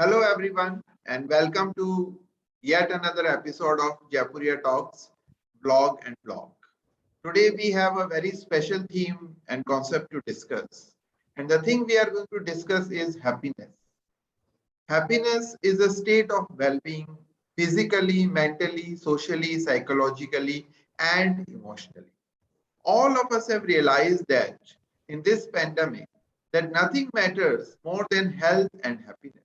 Hello everyone and welcome to yet another episode of Jaipuria Talks blog and blog. Today we have a very special theme and concept to discuss. And the thing we are going to discuss is happiness. Happiness is a state of well-being physically, mentally, socially, psychologically and emotionally. All of us have realized that in this pandemic that nothing matters more than health and happiness.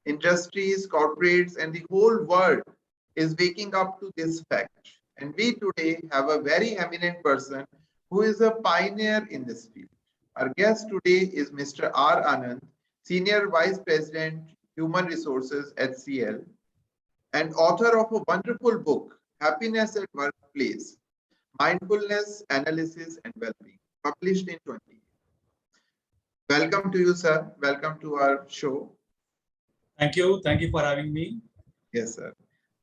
Industries, corporates, and the whole world is waking up to this fact. And we today have a very eminent person who is a pioneer in this field. Our guest today is Mr. R Anand, Senior Vice President, Human Resources at CL, and author of a wonderful book, Happiness at Workplace, Mindfulness, Analysis, and Well-being, published in 20. Welcome to you, sir. Welcome to our show. Thank you. Thank you for having me. Yes, sir.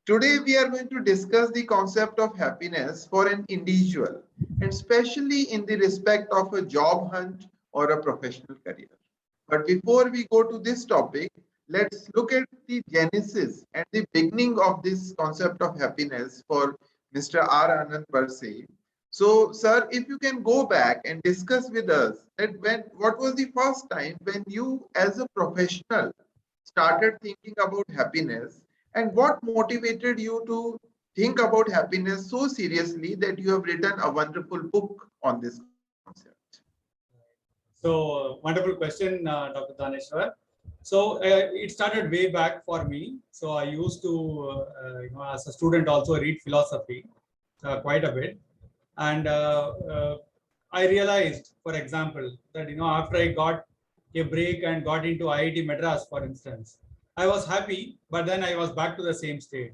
Today, we are going to discuss the concept of happiness for an individual, and especially in the respect of a job hunt or a professional career. But before we go to this topic, let's look at the genesis and the beginning of this concept of happiness for Mr. R Anand per se. So, sir, if you can go back and discuss with us that what was the first time when you, as a professional, started thinking about happiness, and what motivated you to think about happiness so seriously that you have written a wonderful book on this concept? So, wonderful question, Dr. Dhaneshwar. So, it started way back for me. So, I used to, as a student, also read philosophy quite a bit. And I realized, for example, that, after I got a break and got into IIT Madras, for instance, I was happy, but then I was back to the same state.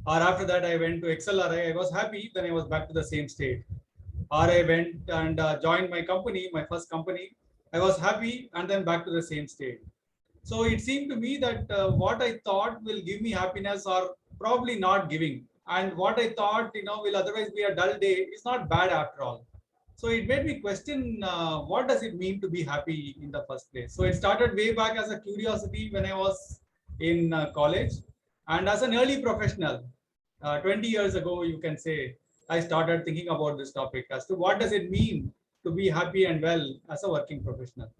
Or after that, I went to XLRI, I was happy, then I was back to the same state. Or I went and joined my company, my first company. I was happy and then back to the same state. So it seemed to me that what I thought will give me happiness are probably not giving. And what I thought, will otherwise be a dull day is not bad after all. So it made me question what does it mean to be happy in the first place. So it started way back as a curiosity when I was in college, and as an early professional, 20 years ago, you can say, I started thinking about this topic as to what does it mean to be happy and well as a working professional.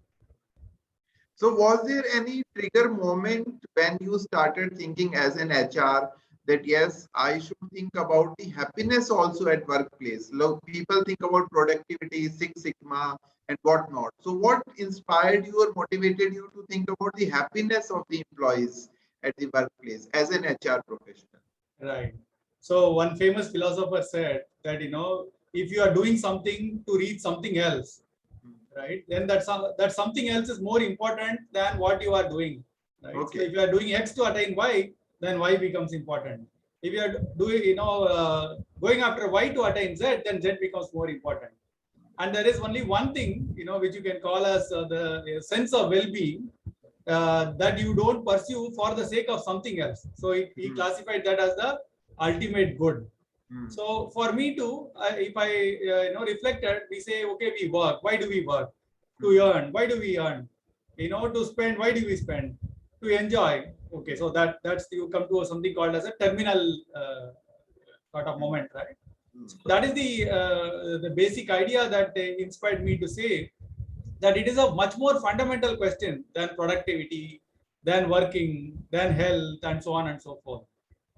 So was there any trigger moment when you started thinking as an HR that yes, I should think about the happiness also at workplace? Look, people think about productivity, Six Sigma, and whatnot. So what inspired you or motivated you to think about the happiness of the employees at the workplace as an HR professional? Right. So one famous philosopher said that, if you are doing something to reach something else, right, then that something else is more important than what you are doing. Right. Okay. So if you are doing X to attain Y, then Y becomes important. If you are doing, going after Y to attain Z, then Z becomes more important. And there is only one thing, which you can call as the sense of well-being that you don't pursue for the sake of something else. So he classified that as the ultimate good. So for me too, if I reflected, we say, okay, we work. Why do we work? To earn. Why do we earn? To spend. Why do we spend? To enjoy. Okay, so that's you come to something called as a terminal sort of moment, right? So that is the basic idea that inspired me to say that it is a much more fundamental question than productivity, than working, than health, and so on and so forth.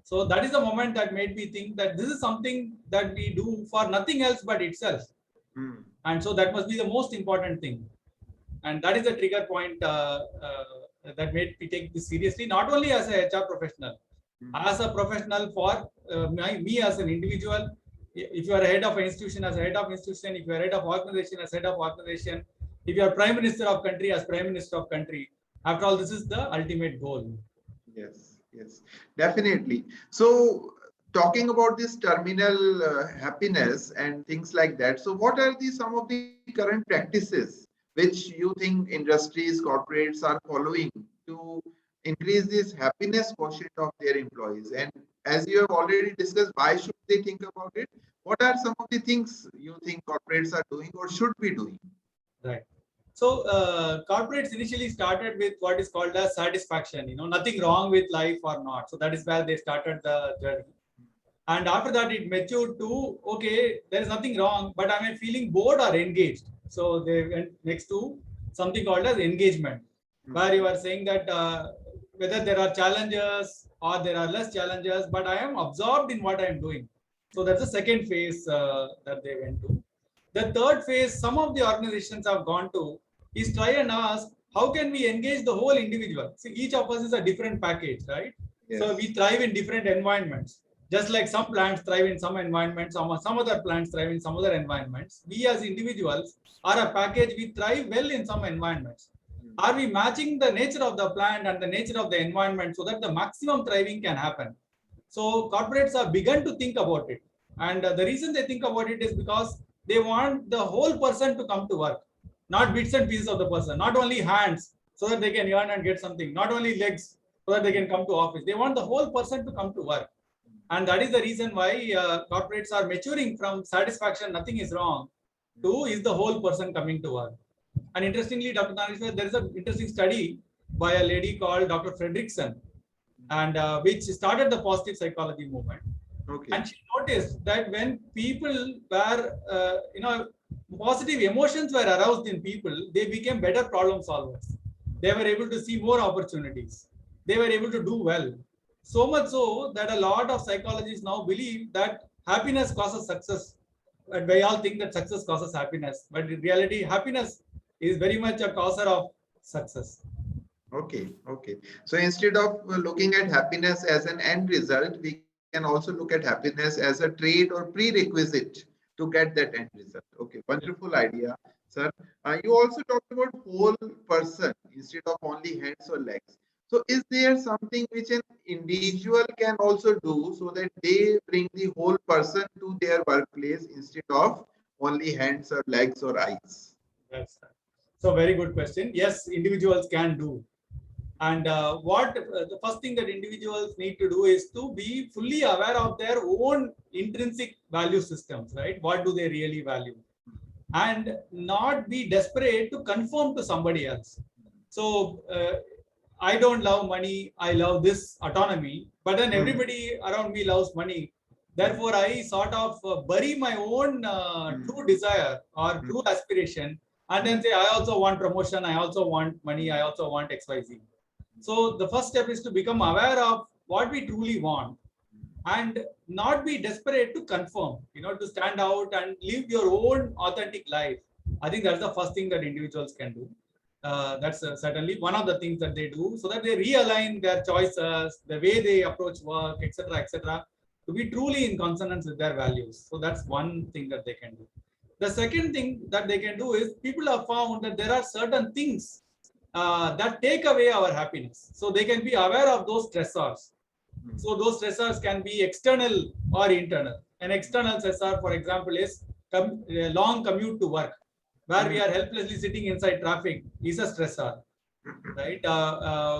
So that is the moment that made me think that this is something that we do for nothing else but itself. And so that must be the most important thing. And that is the trigger point that made me take this seriously, not only as a HR professional, as a professional for me as an individual. If you are a head of an institution, as a head of institution, if you are head of organization, as head of organization, if you are prime minister of country, as prime minister of country, after all, this is the ultimate goal. Yes, yes, definitely. So talking about this terminal happiness and things like that. So what are some of the current practices which you think industries, corporates are following to increase this happiness quotient of their employees? And as you have already discussed, why should they think about it? What are some of the things you think corporates are doing or should be doing? Right. So corporates initially started with what is called as satisfaction, nothing wrong with life or not. So that is where they started the journey. And after that, it matured to, okay, there is nothing wrong, but am I feeling bored or engaged? So they went next to something called as engagement, where you are saying that whether there are challenges or there are less challenges, but I am absorbed in what I am doing. So that's the second phase that they went to. The third phase, some of the organizations have gone to, is try and ask, how can we engage the whole individual? See, each of us is a different package, right? Yes. So we thrive in different environments. Just like some plants thrive in some environments, some other plants thrive in some other environments. We as individuals are a package. We thrive well in some environments. Are we matching the nature of the plant and the nature of the environment so that the maximum thriving can happen? So corporates have begun to think about it. And the reason they think about it is because they want the whole person to come to work, not bits and pieces of the person, not only hands so that they can earn and get something, not only legs so that they can come to office. They want the whole person to come to work. And that is the reason why corporates are maturing from satisfaction, nothing is wrong, to is the whole person coming to work. And interestingly, Dr. Naneshwar, there is an interesting study by a lady called Dr. Fredrickson, and which started the positive psychology movement. Okay. And she noticed that when people were, positive emotions were aroused in people, they became better problem solvers. They were able to see more opportunities. They were able to do well. So much so that a lot of psychologists now believe that happiness causes success. And we all think that success causes happiness. But in reality, happiness is very much a causer of success. Okay. Okay. So instead of looking at happiness as an end result, we can also look at happiness as a trait or prerequisite to get that end result. Okay. Wonderful idea, sir. You also talked about whole person instead of only hands or legs. So is there something which an individual can also do so that they bring the whole person to their workplace instead of only hands or legs or eyes? That's right. So very good question. Yes, individuals can do. And the first thing that individuals need to do is to be fully aware of their own intrinsic value systems, right? What do they really value? And not be desperate to conform to somebody else. So I don't love money, I love this autonomy, but then everybody around me loves money. Therefore, I sort of bury my own true desire or true aspiration, and then say, I also want promotion, I also want money, I also want XYZ. So the first step is to become aware of what we truly want and not be desperate to conform, to stand out and live your own authentic life. I think that's the first thing that individuals can do. That's certainly one of the things that they do, so that they realign their choices, the way they approach work, etc., to be truly in consonance with their values. So that's one thing that they can do. The second thing that they can do is, people have found that there are certain things that take away our happiness. So they can be aware of those stressors. So those stressors can be external or internal. An external stressor, for example, is a long commute to work, where we are helplessly sitting inside traffic, is a stressor, right?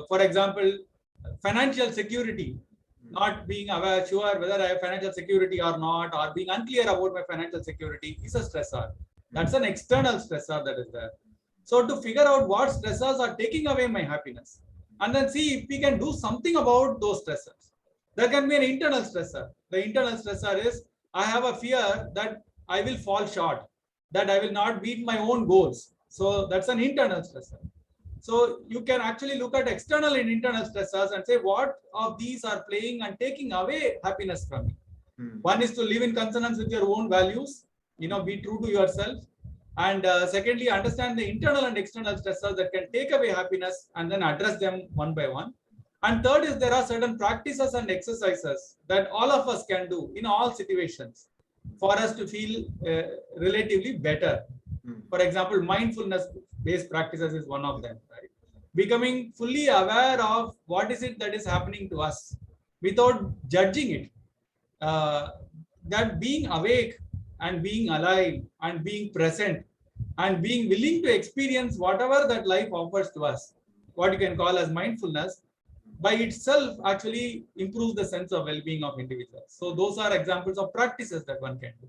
For example, financial security, not being aware, sure whether I have financial security or not, or being unclear about my financial security, is a stressor. That's an external stressor that is there. So to figure out what stressors are taking away my happiness, and then see if we can do something about those stressors. There can be an internal stressor. The internal stressor is, I have a fear that I will fall short, that I will not meet my own goals. So that's an internal stressor. So you can actually look at external and internal stressors and say, what of these are playing and taking away happiness from me? One is to live in consonance with your own values, be true to yourself. And secondly, understand the internal and external stressors that can take away happiness and then address them one by one. And third is, there are certain practices and exercises that all of us can do in all situations for us to feel relatively better. For example, mindfulness-based practices is one of them, right? Becoming fully aware of what is it that is happening to us without judging it. That being awake and being alive and being present and being willing to experience whatever that life offers to us, what you can call as mindfulness, by itself actually improves the sense of well-being of individuals. So those are examples of practices that one can do.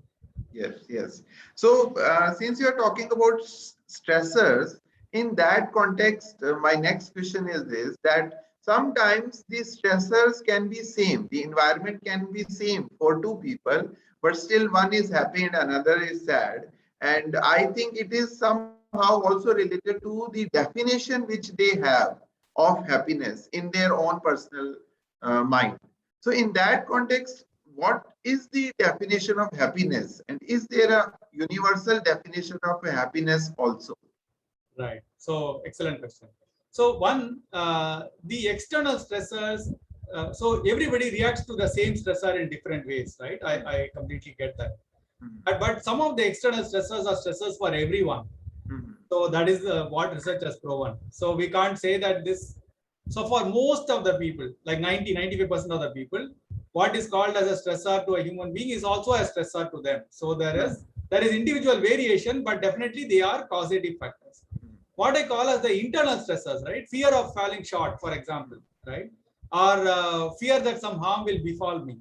Yes, yes. So since you're talking about stressors, in that context, my next question is this, that sometimes the stressors can be same, the environment can be same for two people, but still one is happy and another is sad. And I think it is somehow also related to the definition which they have of happiness in their own personal mind. So in that context, what is the definition of happiness, and is there a universal definition of happiness also? Right. So excellent question. So one, the external stressors. So everybody reacts to the same stressor in different ways, right? I completely get that. But some of the external stressors are stressors for everyone. So that is what research has proven. So we can't say that this. So for most of the people, like 95% of the people, what is called as a stressor to a human being is also a stressor to them. So there is individual variation, but definitely they are causative factors. What I call as the internal stressors, right? Fear of falling short, for example, right? Or fear that some harm will befall me,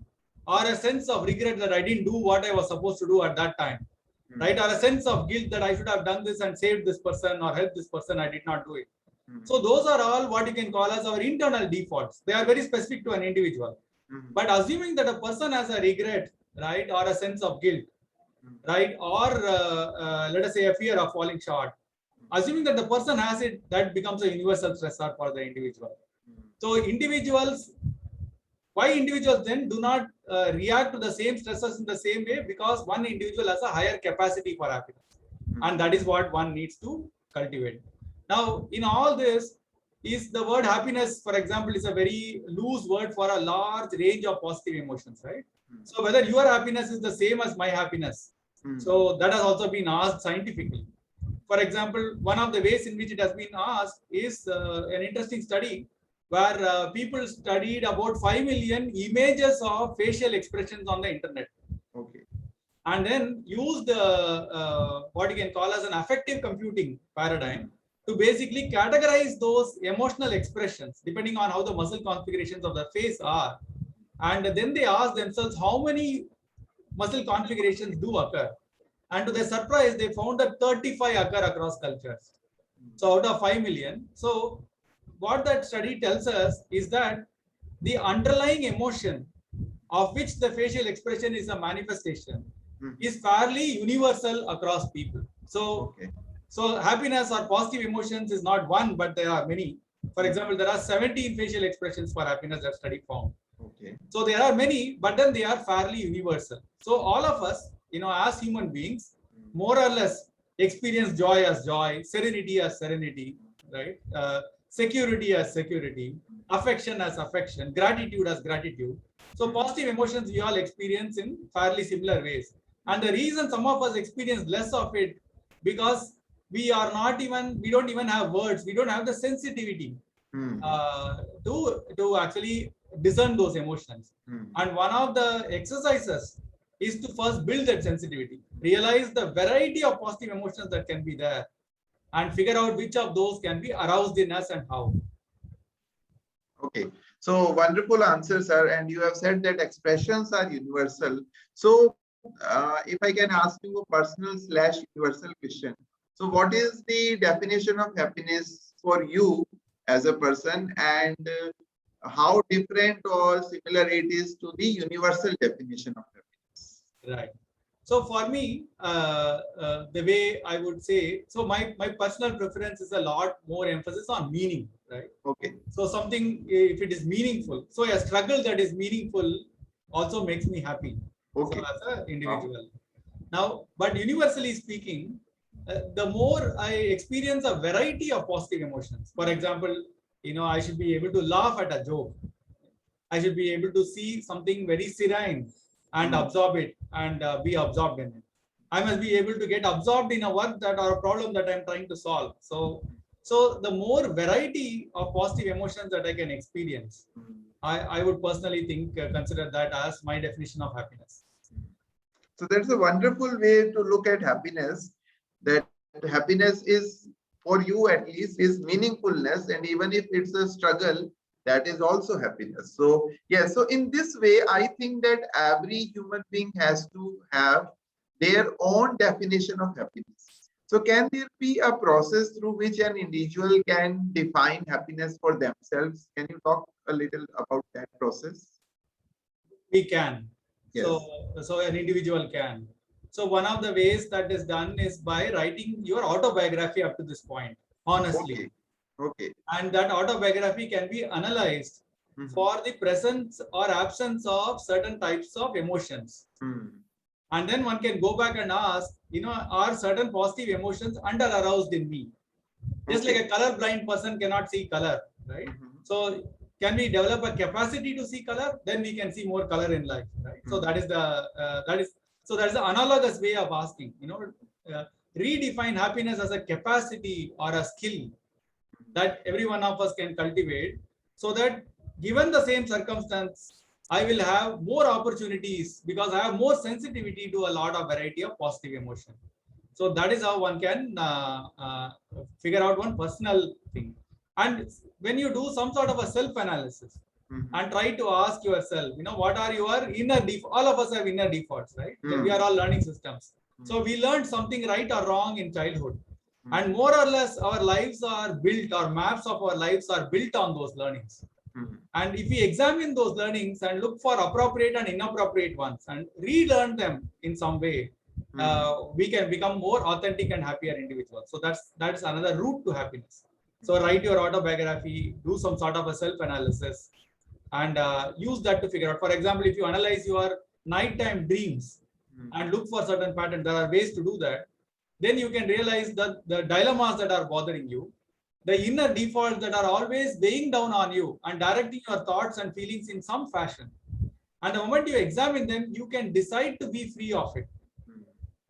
or a sense of regret that I didn't do what I was supposed to do at that time, right? Or a sense of guilt that I should have done this and saved this person or helped this person, I did not do it. So those are all what you can call as our internal defaults. They are very specific to an individual. But assuming that a person has a regret, right, or a sense of guilt, right, or let us say a fear of falling short, assuming that the person has it, that becomes a universal stressor for the individual. So why individuals then do not react to the same stressors in the same way? Because one individual has a higher capacity for happiness, and that is what one needs to cultivate. Now, in all this, is the word happiness, for example, is a very loose word for a large range of positive emotions, right? So whether your happiness is the same as my happiness, so that has also been asked scientifically. For example, one of the ways in which it has been asked is an interesting study where people studied about 5 million images of facial expressions on the internet. Okay. And then used what you can call as an affective computing paradigm to basically categorize those emotional expressions depending on how the muscle configurations of the face are. And then they asked themselves how many muscle configurations do occur. And to their surprise, they found that 35 occur across cultures. So out of 5 million. So what that study tells us is that the underlying emotion of which the facial expression is a manifestation is fairly universal across people. So, so happiness or positive emotions is not one, but there are many. For example, there are 17 facial expressions for happiness that study found. Okay. So there are many, but then they are fairly universal. So all of us, as human beings, more or less experience joy as joy, serenity as serenity, right? Security as security, affection as affection, gratitude as gratitude. So positive emotions we all experience in fairly similar ways. And the reason some of us experience less of it, because we don't even have words, we don't have the sensitivity to actually discern those emotions. And one of the exercises is to first build that sensitivity, realize the variety of positive emotions that can be there, and figure out which of those can be aroused in us and how. Okay, so wonderful answer, sir. And you have said that expressions are universal. So if I can ask you a personal / universal question. So what is the definition of happiness for you as a person, and how different or similar it is to the universal definition of happiness? Right. So for me, the way I would say, so my personal preference is a lot more emphasis on meaning, right? Okay. So something, if it is meaningful, so a struggle that is meaningful also makes me happy. Okay. So as an individual. Now, but universally speaking, the more I experience a variety of positive emotions. For example, I should be able to laugh at a joke. I should be able to see something very serene and absorb it and be absorbed in it. I must be able to get absorbed in a work that or a problem that I'm trying to solve. So the more variety of positive emotions that I can experience, I would personally consider that as my definition of happiness. So that's a wonderful way to look at happiness, that happiness is, for you at least, is meaningfulness, and even if it's a struggle, that is also happiness. So yeah, so in this way, I think that every human being has to have their own definition of happiness. So can there be a process through which an individual can define happiness for themselves? Can you talk a little about that process? We can. Yes. So an individual can. So one of the ways that is done is by writing your autobiography up to this point, honestly. Okay. Okay. And that autobiography can be analyzed for the presence or absence of certain types of emotions. And then one can go back and ask, are certain positive emotions under aroused in me? Just like a color blind person cannot see color, right? So can we develop a capacity to see color? Then we can see more color in life, right? So that is the analogous way of asking. Redefine happiness as a capacity or a skill that every one of us can cultivate, so that given the same circumstance, I will have more opportunities because I have more sensitivity to a lot of variety of positive emotion. So that is how one can figure out one personal thing. And when you do some sort of a self-analysis and try to ask yourself, what are your inner defaults? All of us have inner defaults, right? We are all learning systems. So we learned something right or wrong in childhood. And more or less our lives are built, or maps of our lives are built on those learnings. And if we examine those learnings and look for appropriate and inappropriate ones and relearn them in some way, we can become more authentic and happier individuals. So that's another route to happiness. So write your autobiography, do some sort of a self-analysis, and use that to figure out. For example, if you analyze your nighttime dreams and look for certain patterns, there are ways to do that. Then you can realize that the dilemmas that are bothering you, the inner defaults that are always weighing down on you and directing your thoughts and feelings in some fashion. And the moment you examine them, you can decide to be free of it.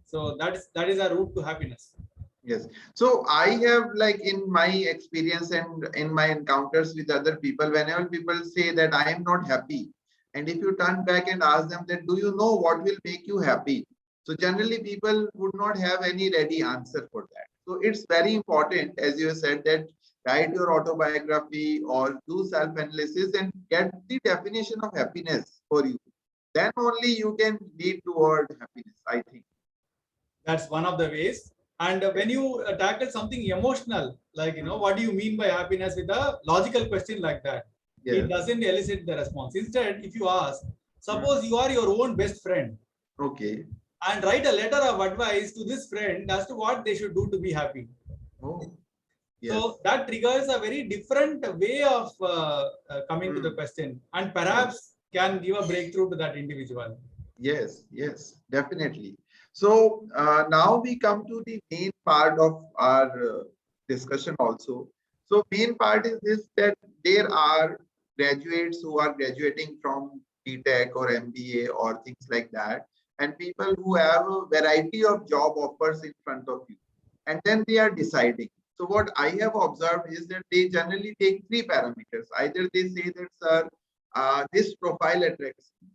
So that is a route to happiness. Yes. So I have, like, in my experience and in my encounters with other people, whenever people say that I am not happy, and if you turn back and ask them that, do you know what will make you happy? So generally people would not have any ready answer for that. So it's very important, as you said, that write your autobiography or do self-analysis and get the definition of happiness for you. Then only you can lead toward happiness, I think. That's one of the ways. And when you tackle something emotional, like, what do you mean by happiness, with a logical question like that, it doesn't elicit the response. Instead, if you ask, suppose you are your own best friend. Okay. And write a letter of advice to this friend as to what they should do to be happy. Oh, yes. So that triggers a very different way of coming to the question, and perhaps can give a breakthrough to that individual. Yes, yes, definitely. So now we come to the main part of our discussion also. So main part is this, that there are graduates who are graduating from BTech or MBA or things like that, and people who have a variety of job offers in front of you, and then they are deciding. So what I have observed is that they generally take three parameters. Either they say that, sir, this profile attracts me,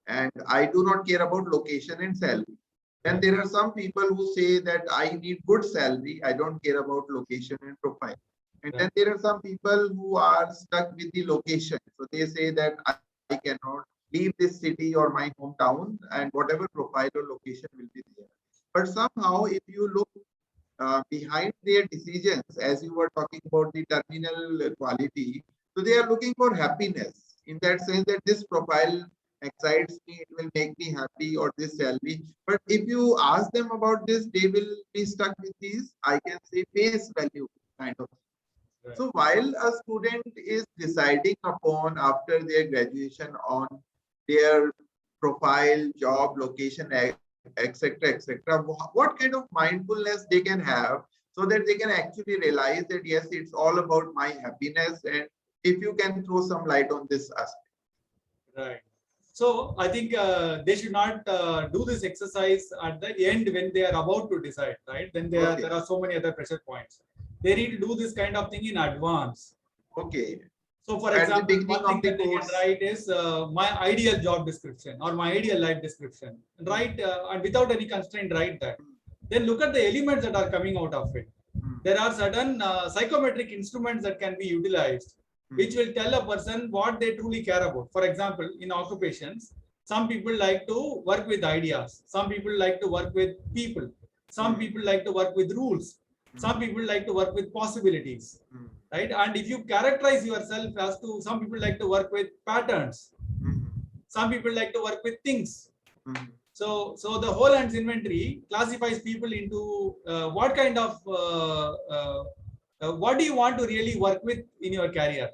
and I do not care about location and salary. Then there are some people who say that I need good salary, I don't care about location and profile. And then there are some people who are stuck with the location. So they say that I cannot leave this city or my hometown, and whatever profile or location will be there. But somehow, if you look behind their decisions, as you were talking about the terminal quality, so they are looking for happiness, in that sense that this profile excites me, it will make me happy, or this salary. But if you ask them about this, they will be stuck with these, I can say, face value kind of. Right. So while a student is deciding upon, after their graduation, on their profile, job, location, etc., etc., what kind of mindfulness they can have, so that they can actually realize that yes, it's all about my happiness. And if you can throw some light on this aspect. Right. So I think they should not do this exercise at the end when they are about to decide, right? Then there are so many other pressure points. They need to do this kind of thing in advance. Okay. So for example, one thing that they can write is my ideal job description or my ideal life description. Write and without any constraint, write that. Then look at the elements that are coming out of it. There are certain psychometric instruments that can be utilized, which will tell a person what they truly care about. For example, in occupations, some people like to work with ideas. Some people like to work with people. Some people like to work with rules. Some people like to work with possibilities, right? And if you characterize yourself as to, some people like to work with patterns. Some people like to work with things. So the whole hands inventory classifies people into what kind of, what do you want to really work with in your career?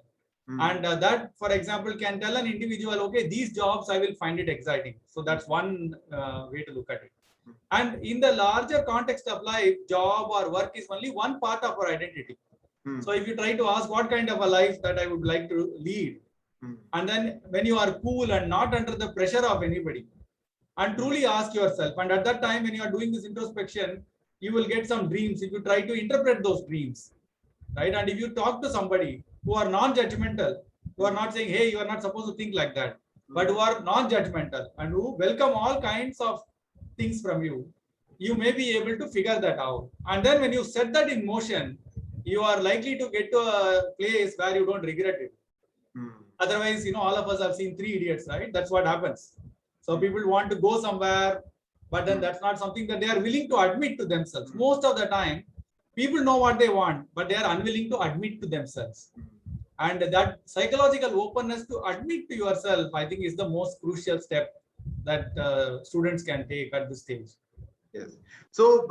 And that, for example, can tell an individual, okay, these jobs I will find it exciting. So that's one way to look at it. And in the larger context of life, job or work is only one part of our identity. So if you try to ask what kind of a life that I would like to lead, and then when you are cool and not under the pressure of anybody, and truly ask yourself, and at that time when you are doing this introspection, you will get some dreams if you try to interpret those dreams, right? And if you talk to somebody who are non-judgmental, who are not saying, hey, you are not supposed to think like that, but who are non-judgmental and who welcome all kinds of things from you, you may be able to figure that out. And then when you set that in motion, you are likely to get to a place where you don't regret it. Otherwise, all of us have seen Three Idiots, right? That's what happens. So people want to go somewhere, but then that's not something that they are willing to admit to themselves. Most of the time, people know what they want, but they are unwilling to admit to themselves. And that psychological openness to admit to yourself, I think, is the most crucial step that students can take at this stage. Yes. So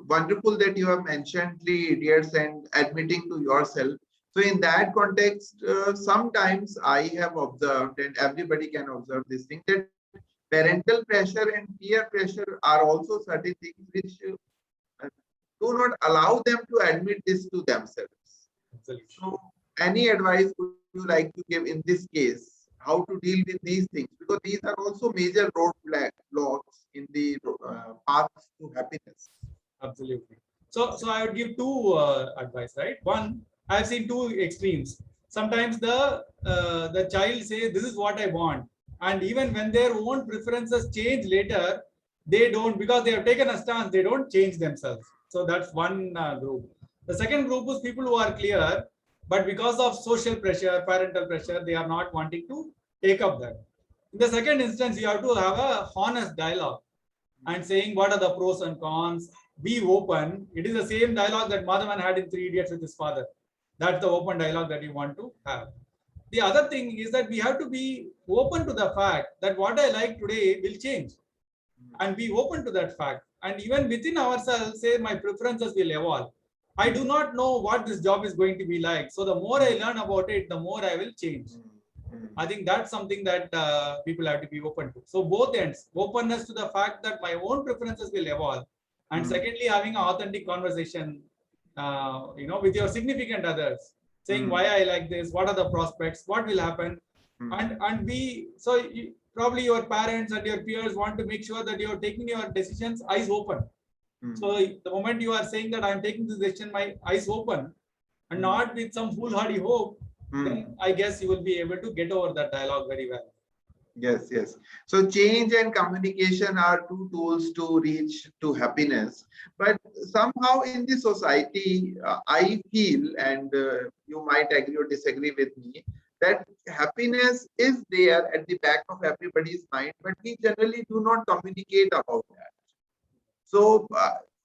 wonderful that you have mentioned Three Idiots and admitting to yourself. So in that context, sometimes I have observed, and everybody can observe this thing, that parental pressure and peer pressure are also certain things which do not allow them to admit this to themselves. Absolutely. So any advice would you like to give in this case, how to deal with these things? Because these are also major roadblocks in the path to happiness. Absolutely. So I would give two advice, right? One, I've seen two extremes. Sometimes the child says, this is what I want. And even when their own preferences change later, they don't, because they have taken a stance, they don't change themselves. So that's one group. The second group is people who are clear, but because of social pressure, parental pressure, they are not wanting to take up that. In the second instance, you have to have a honest dialogue and saying what are the pros and cons, be open. It is the same dialogue that Madhavan had in Three Idiots with his father. That's the open dialogue that you want to have. The other thing is that we have to be open to the fact that what I like today will change, and be open to that fact. And even within ourselves, say my preferences will evolve. I do not know what this job is going to be like. So the more I learn about it, the more I will change. I think that's something that people have to be open to. So both ends, openness to the fact that my own preferences will evolve, and secondly, having an authentic conversation, with your significant others, saying why I like this, what are the prospects, what will happen, and be so. Probably your parents and your peers want to make sure that you're taking your decisions eyes open. So the moment you are saying that I'm taking this decision, my eyes open, and not with some foolhardy hope, then I guess you will be able to get over that dialogue very well. Yes, yes. So change and communication are two tools to reach to happiness. But somehow in the society, I feel, and you might agree or disagree with me, that happiness is there at the back of everybody's mind, but we generally do not communicate about that. So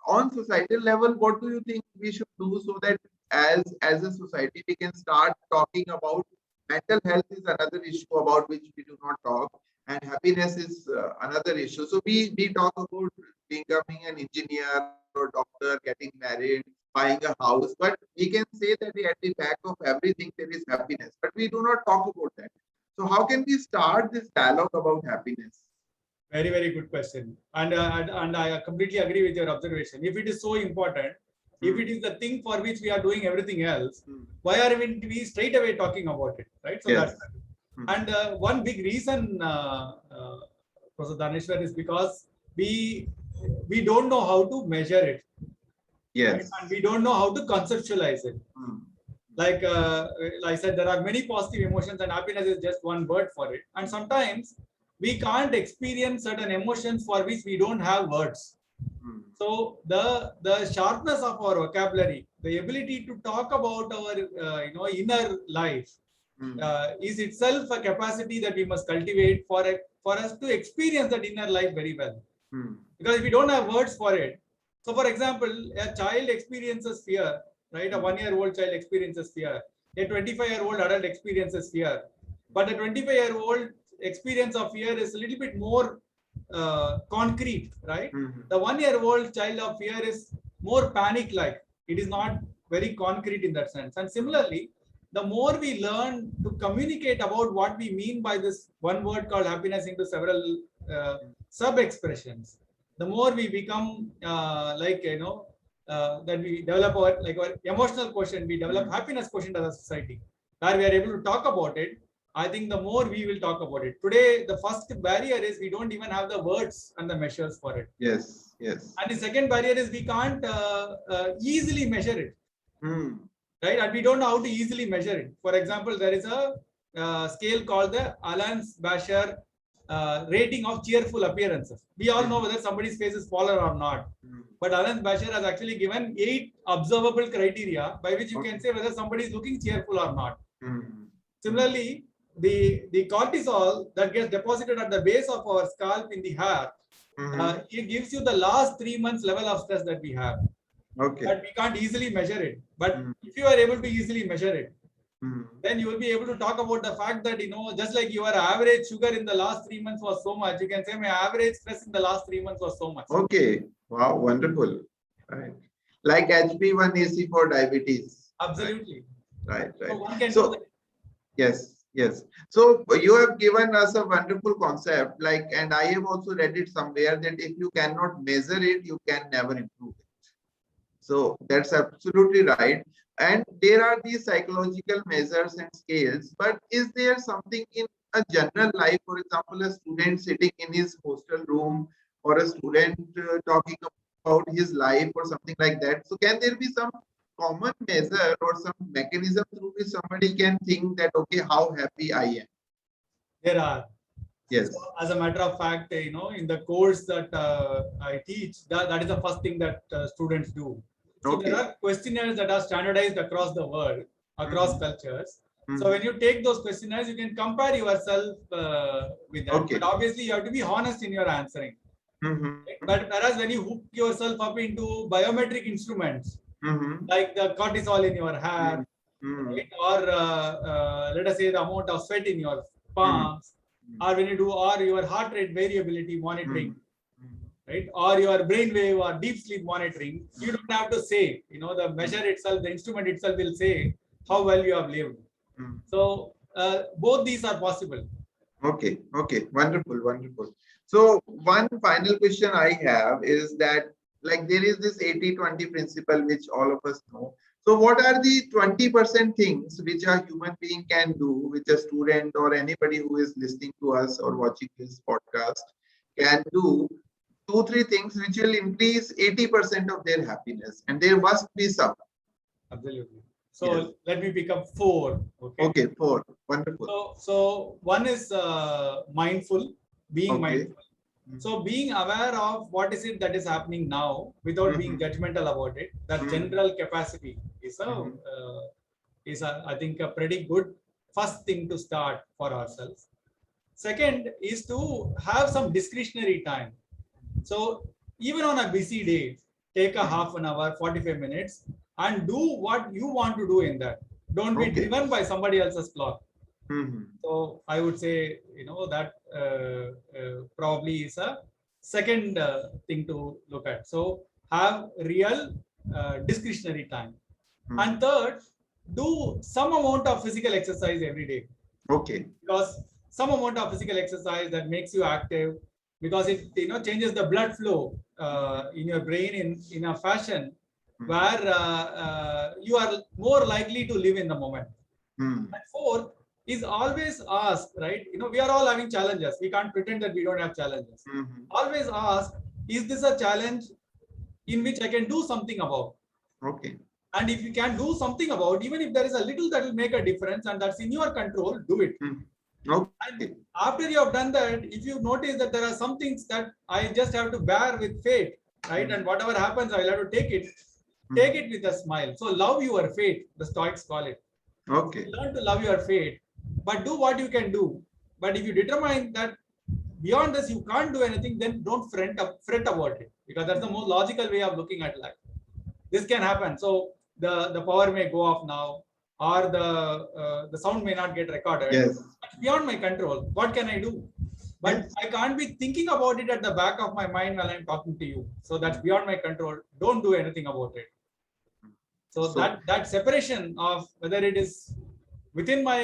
on societal level, what do you think we should do so that as a society we can start talking about mental health is another issue about which we do not talk, and happiness is another issue. So we talk about becoming an engineer or doctor, getting married, buying a house, but we can say that at the back of everything there is happiness, but we do not talk about that. So how can we start this dialogue about happiness? Very, very good question. And I completely agree with your observation. If it is so important, if it is the thing for which we are doing everything else, why are we straight away talking about it, right? So Yes. And one big reason, Professor Daneshwar, is because we don't know how to measure it. Yes. Right? And we don't know how to conceptualize it. Like I said, there are many positive emotions, and happiness is just one word for it. And sometimes we can't experience certain emotions for which we don't have words. So the sharpness of our vocabulary, the ability to talk about our inner life, is itself a capacity that we must cultivate for us to experience that inner life very well. Because if we don't have words for it, So, for example, a child experiences fear, right? A 1-year-old child experiences fear. A 25-year-old adult experiences fear. But a 25-year-old experience of fear is a little bit more concrete, right? The 1-year-old child of fear is more panic-like. It is not very concrete in that sense. And similarly, the more we learn to communicate about what we mean by this one word called happiness into several sub-expressions, the more we become that we develop our emotional quotient, we develop happiness quotient as a society, where we are able to talk about it. I think the more we will talk about it. Today, the first barrier is we don't even have the words and the measures for it. Yes, yes. And the second barrier is we can't easily measure it. Right? And we don't know how to easily measure it. For example, there is a scale called the Allen-Basher rating of cheerful appearances. We all know whether somebody's face is smaller or not. But Allen-Basher has actually given 8 observable criteria by which you can say whether somebody is looking cheerful or not. Similarly, the cortisol that gets deposited at the base of our scalp in the hair, it gives you the last 3 months level of stress that we have. Okay. But we can't easily measure it. But if you are able to easily measure it, then you will be able to talk about the fact that, just like your average sugar in the last 3 months was so much, you can say my average stress in the last 3 months was so much. Okay. Wow, wonderful. Right. Like HB1AC for diabetes. Absolutely. Right, right. So one can So, do that. yes, yes. So you have given us a wonderful concept, and I have also read it somewhere that if you cannot measure it, you can never improve it. So that's absolutely right. And there are these psychological measures and scales, but is there something in a general life, for example, a student sitting in his hostel room or a student talking about his life or something like that? So can there be some common measure or some mechanism through which somebody can think that, okay, how happy I am? There are. Yes. So, as a matter of fact, in the course that I teach, that is the first thing that students do. So there are questionnaires that are standardized across the world, across cultures. So when you take those questionnaires, you can compare yourself with that. But obviously, you have to be honest in your answering. But whereas when you hook yourself up into biometric instruments, like the cortisol in your hair, right? Or let us say the amount of sweat in your palms, or when you do your heart rate variability monitoring, right, or your brainwave or deep sleep monitoring, you don't have to say, the measure itself, the instrument itself will say how well you have lived. So both these are possible. Okay, wonderful, wonderful. So one final question I have is that, there is this 80-20 principle which all of us know. So what are the 20% things which a human being can do, which a student or anybody who is listening to us or watching this podcast can do? 2-3 things which will increase 80% of their happiness, and there must be some. Absolutely. So let me pick up 4. Okay, 4. Wonderful. So one is mindful, being mindful. So being aware of what is it that is happening now without being judgmental about it, that general capacity is I think a pretty good first thing to start for ourselves. Second is to have some discretionary time. So even on a busy day, take a half an hour, 45 minutes, and do what you want to do in that. Don't be driven by somebody else's clock. So I would say, that probably is a second thing to look at. So have real discretionary time. And third, do some amount of physical exercise every day. Okay. Because some amount of physical exercise that makes you active, because it changes the blood flow in your brain in a fashion where you are more likely to live in the moment. And fourth is always ask, right? We are all having challenges. We can't pretend that we don't have challenges. Always ask, is this a challenge in which I can do something about? Okay. And if you can do something about, even if there is a little that will make a difference and that's in your control, do it. Okay. And after you have done that, if you notice that there are some things that I just have to bear with fate, right? And whatever happens, I'll have to take it with a smile. So love your fate, the Stoics call it. Okay. Learn to love your fate, but do what you can do. But if you determine that beyond this you can't do anything, then don't fret about it. because that's the most logical way of looking at life. This can happen. So the power may go off now, or the sound may not get recorded. Yes. It's beyond my control. What can I do? But Yes. I can't be thinking about it at the back of my mind while I'm talking to you. So that's beyond my control. Don't do anything about it. So that separation of whether it is within my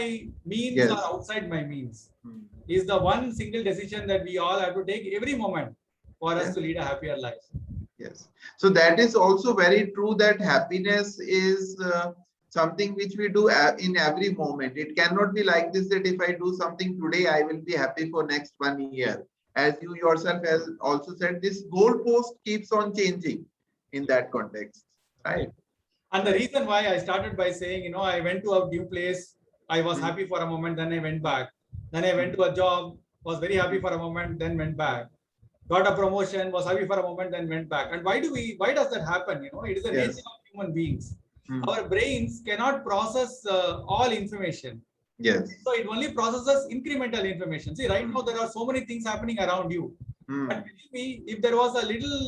means Yes. or outside my means Hmm. is the one single decision that we all have to take every moment for us Yes. to lead a happier life. Yes. So that is also very true, that happiness is something which we do in every moment. It cannot be like this, that if I do something today, I will be happy for next 1 year. As you yourself has also said, this goalpost keeps on changing in that context, right? And the reason why I started by saying, I went to a new place, I was Hmm. happy for a moment, then I went back. Then I went to a job, was very happy for a moment, then went back. Got a promotion, was happy for a moment, then went back. And why does that happen? It is the Yes. nature of human beings. Hmm. Our brains cannot process all information. Yes. So it only processes incremental information. See, right Hmm. now there are so many things happening around you. Hmm. But believe me, if there was a little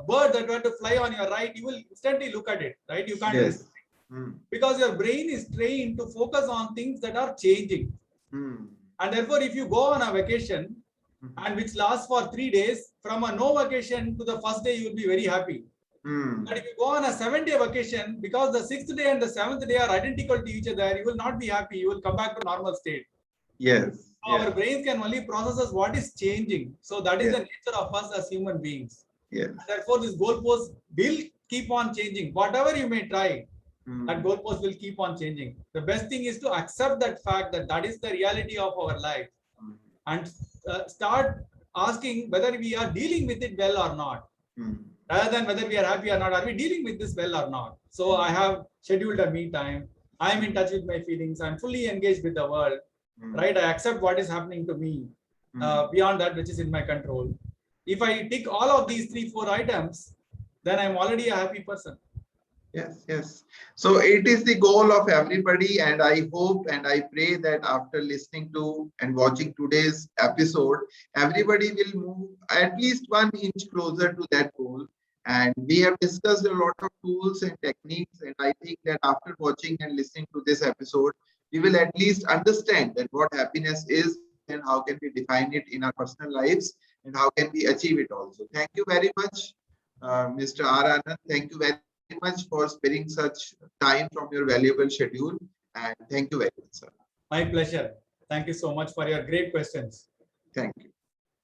bird that were to fly on your right, you will instantly look at it, right? You can't Yes. resist it. Hmm. Because your brain is trained to focus on things that are changing. Hmm. And therefore, if you go on a vacation and which lasts for 3 days, from a no vacation to the first day, you will be very happy. Hmm. But if you go on a 7-day vacation, because the 6th day and the 7th day are identical to each other, you will not be happy. You will come back to normal state. Yes. Our Yes. brains can only process what is changing. So that is Yes. the nature of us as human beings. Yes. And therefore, this goalpost will keep on changing. Whatever you may try, Hmm. that goalpost will keep on changing. The best thing is to accept that fact that that is the reality of our life, Hmm. and start asking whether we are dealing with it well or not. Hmm. Rather than whether we are happy or not, are we dealing with this well or not? So I have scheduled a me time. I'm in touch with my feelings. I'm fully engaged with the world, Hmm. right? I accept what is happening to me beyond that which is in my control. If I tick all of these 3-4 items, then I'm already a happy person. Yes, yes. So it is the goal of everybody, and I hope and I pray that after listening to and watching today's episode, everybody will move at least 1 inch closer to that goal. And we have discussed a lot of tools and techniques, and I think that after watching and listening to this episode, we will at least understand that what happiness is and how can we define it in our personal lives and how can we achieve it also. Thank you very much, Mr. R Anand. Thank you very much for sparing such time from your valuable schedule, and thank you very much, sir. My pleasure. Thank you so much for your great questions. Thank you.